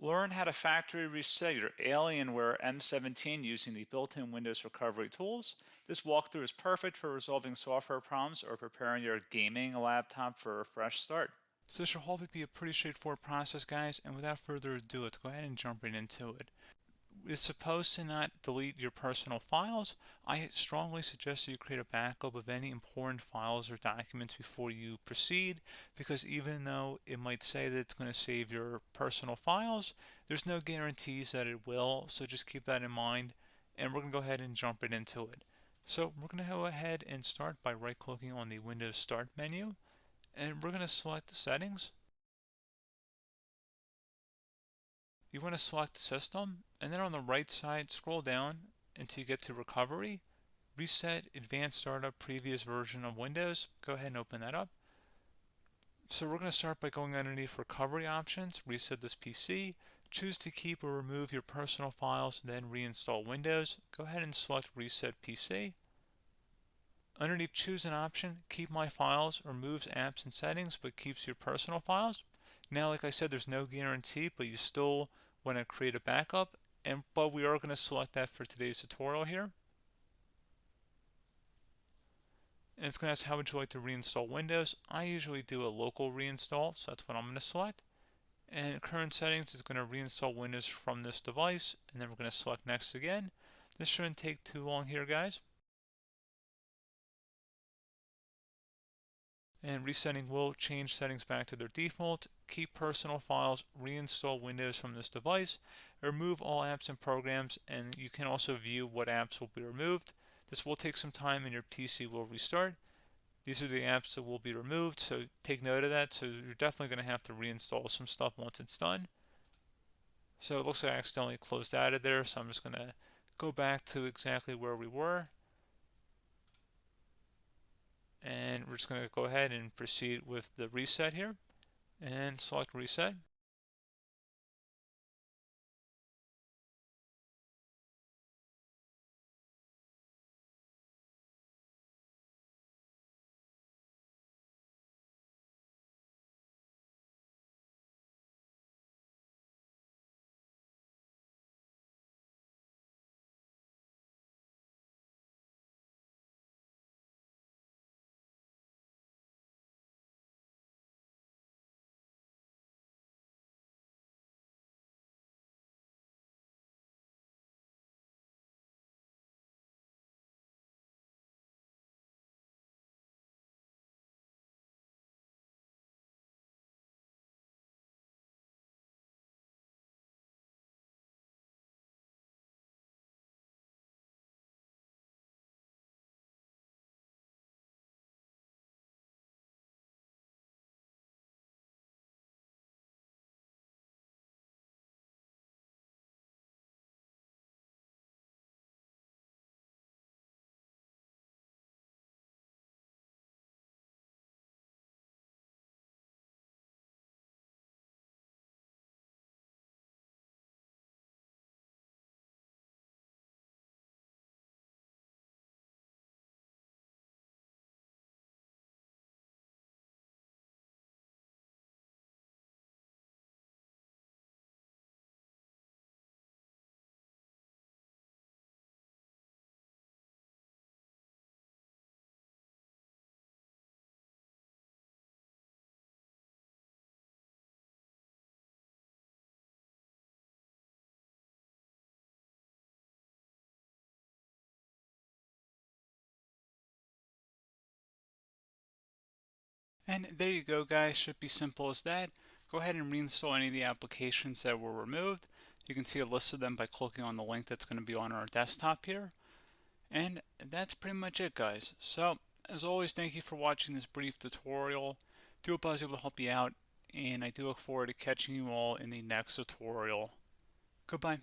Learn how to factory reset your Alienware M17 using the built-in Windows recovery tools. This walkthrough is perfect for resolving software problems or preparing your gaming laptop for a fresh start. So this should hopefully be a pretty straightforward process, guys, and without further ado, let's go ahead and jump right into it. It's supposed to not delete your personal files. I strongly suggest that you create a backup of any important files or documents before you proceed, because even though it might say that it's going to save your personal files, there's no guarantees that it will, so just keep that in mind, and we're going to go ahead and jump right into it. So we're going to go ahead and start by right-clicking on the Windows Start menu, and we're going to select the settings. You want to select System, and then on the right side, scroll down until you get to Recovery. Reset Advanced Startup Previous Version of Windows. Go ahead and open that up. So we're going to start by going underneath Recovery Options, reset this PC, choose to keep or remove your personal files, then reinstall Windows. Go ahead and select Reset PC. Underneath Choose an option, Keep My Files removes apps and settings but keeps your personal files. Now, like I said, there's no guarantee, but you still want to create a backup, but we are going to select that for today's tutorial here. And it's going to ask how would you like to reinstall Windows. I usually do a local reinstall, so that's what I'm going to select. And current settings is going to reinstall Windows from this device, and then we're going to select next again. This shouldn't take too long here, guys. And resetting will change settings back to their default, keep personal files, reinstall Windows from this device, remove all apps and programs, and you can also view what apps will be removed. This will take some time and your PC will restart. These are the apps that will be removed, so take note of that. So you're definitely going to have to reinstall some stuff once it's done. So it looks like I accidentally closed out of there, so I'm just going to go back to exactly where we were. And we're just going to go ahead and proceed with the reset here and select reset. And there you go, guys. Should be simple as that. Go ahead and reinstall any of the applications that were removed. You can see a list of them by clicking on the link that's going to be on our desktop here. And that's pretty much it, guys. So, as always, thank you for watching this brief tutorial. Do hope I was able to help you out, and I do look forward to catching you all in the next tutorial. Goodbye.